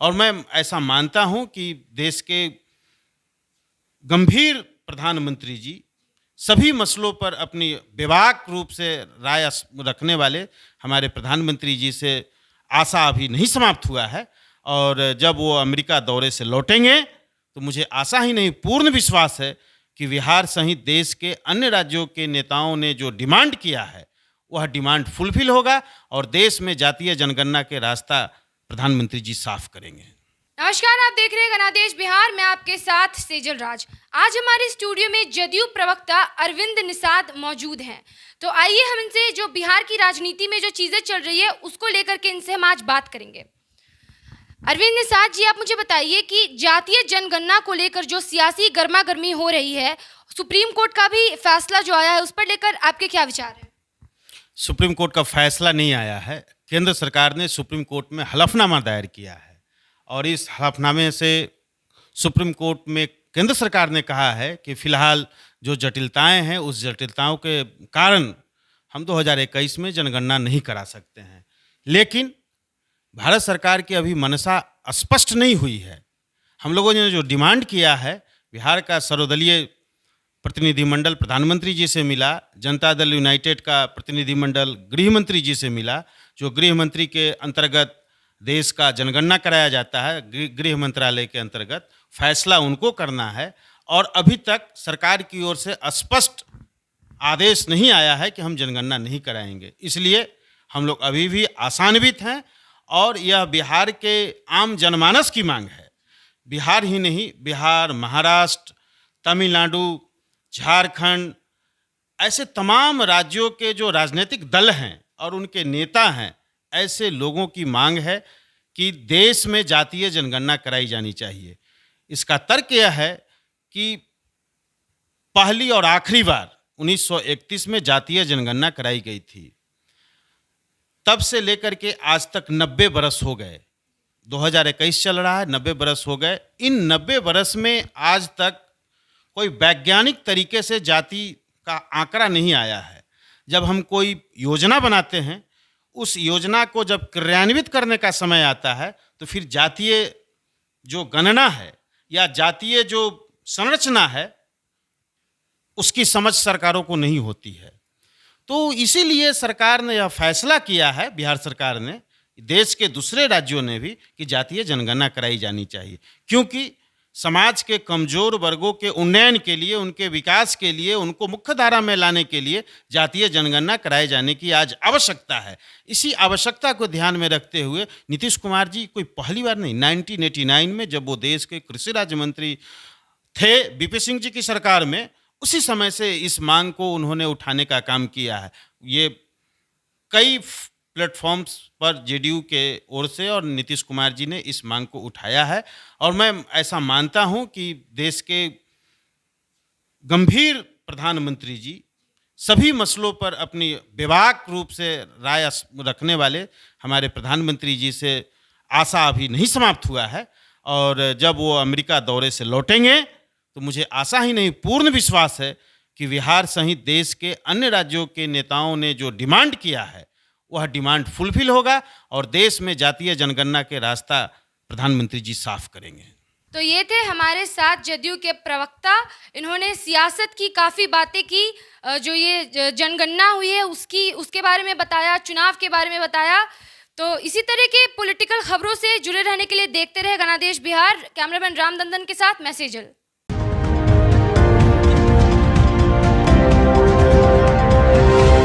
और मैं ऐसा मानता हूं कि देश के गंभीर प्रधानमंत्री जी सभी मसलों पर अपनी बेबाक रूप से राय रखने वाले हमारे प्रधानमंत्री जी से आशा अभी नहीं समाप्त हुआ है। और जब वो अमेरिका दौरे से लौटेंगे तो मुझे आशा ही नहीं पूर्ण विश्वास है कि बिहार सहित देश के अन्य राज्यों के नेताओं ने जो डिमांड किया है वह डिमांड फुलफिल होगा और देश में जातीय जनगणना के रास्ता प्रधानमंत्री जी साफ करेंगे। नमस्कार, आप देख रहे हैं गणादेश बिहार। मैं आपके साथ सेजल राज। आज हमारे स्टूडियो में जदयू प्रवक्ता अरविंद निषाद मौजूद हैं। तो आइए हम इनसे जो बिहार की राजनीति में जो चीजें चल रही है उसको लेकर के इनसे हम आज बात करेंगे। अरविंद निषाद जी, आप मुझे बताइए कि जातीय जनगणना को लेकर जो सियासी गर्मा गर्मी हो रही है, सुप्रीम कोर्ट का भी फैसला जो आया है उस पर लेकर आपके क्या विचार हैं? सुप्रीम कोर्ट का फैसला नहीं आया है। केंद्र सरकार ने सुप्रीम कोर्ट में हलफनामा दायर किया है और इस हलफनामे से सुप्रीम कोर्ट में केंद्र सरकार ने कहा है कि फिलहाल जो जटिलताएं हैं उस जटिलताओं के कारण हम 2021 में जनगणना नहीं करा सकते हैं। लेकिन भारत सरकार की अभी मनसा स्पष्ट नहीं हुई है। हम लोगों ने जो डिमांड किया है, बिहार का सर्वदलीय प्रतिनिधिमंडल प्रधानमंत्री जी से मिला, जनता दल यूनाइटेड का प्रतिनिधिमंडल गृह मंत्री जी से मिला, जो गृह मंत्री के अंतर्गत देश का जनगणना कराया जाता है, गृह मंत्रालय के अंतर्गत फैसला उनको करना है। और अभी तक सरकार की ओर से स्पष्ट आदेश नहीं आया है कि हम जनगणना नहीं कराएंगे। इसलिए हम लोग अभी भी आशान्वित हैं और यह बिहार के आम जनमानस की मांग है। बिहार ही नहीं, बिहार, महाराष्ट्र, तमिलनाडु, झारखंड, ऐसे तमाम राज्यों के जो राजनीतिक दल हैं और उनके नेता हैं, ऐसे लोगों की मांग है कि देश में जातीय जनगणना कराई जानी चाहिए। इसका तर्क यह है कि पहली और आखिरी बार 1931 में जातीय जनगणना कराई गई थी। तब से लेकर के आज तक 90 बरस हो गए। 2021 चल रहा है, 90 बरस हो गए। इन 90 बरस में आज तक कोई वैज्ञानिक तरीके से जाति का आंकड़ा नहीं आया है। जब हम कोई योजना बनाते हैं, उस योजना को जब क्रियान्वित करने का समय आता है तो फिर जातीय जो गणना है या जातीय जो संरचना है उसकी समझ सरकारों को नहीं होती है। तो इसीलिए सरकार ने यह फैसला किया है, बिहार सरकार ने, देश के दूसरे राज्यों ने भी, कि जातीय जनगणना कराई जानी चाहिए। क्योंकि समाज के कमजोर वर्गों के उन्नयन के लिए, उनके विकास के लिए, उनको मुख्य धारा में लाने के लिए जातीय जनगणना कराए जाने की आज आवश्यकता है। इसी आवश्यकता को ध्यान में रखते हुए नीतीश कुमार जी कोई पहली बार नहीं, 1989 में जब वो देश के कृषि राज्य मंत्री थे वीपी सिंह जी की सरकार में, उसी समय से इस मांग को उन्होंने उठाने का काम किया है। ये कई प्लेटफॉर्म्स पर जेडीयू के ओर से और नीतीश कुमार जी ने इस मांग को उठाया है। और मैं ऐसा मानता हूं कि देश के गंभीर प्रधानमंत्री जी सभी मसलों पर अपनी बेबाक रूप से राय रखने वाले हमारे प्रधानमंत्री जी से आशा अभी नहीं समाप्त हुआ है। और जब वो अमेरिका दौरे से लौटेंगे तो मुझे आशा ही नहीं पूर्ण विश्वास है कि बिहार सहित देश के अन्य राज्यों के नेताओं ने जो डिमांड किया है वह डिमांड फुलफिल होगा और देश में जातीय जनगणना के रास्ता प्रधानमंत्री जी साफ करेंगे। तो ये थे हमारे साथ जदयू के प्रवक्ता। इन्होंने सियासत की काफ़ी बातें की, जो ये जनगणना हुई है उसके बारे में बताया, चुनाव के बारे में बताया। तो इसी तरह के पॉलिटिकल खबरों से जुड़े रहने के लिए देखते रहे गणादेश बिहार। कैमरामैन राम दंदन के साथ मैं सेजल।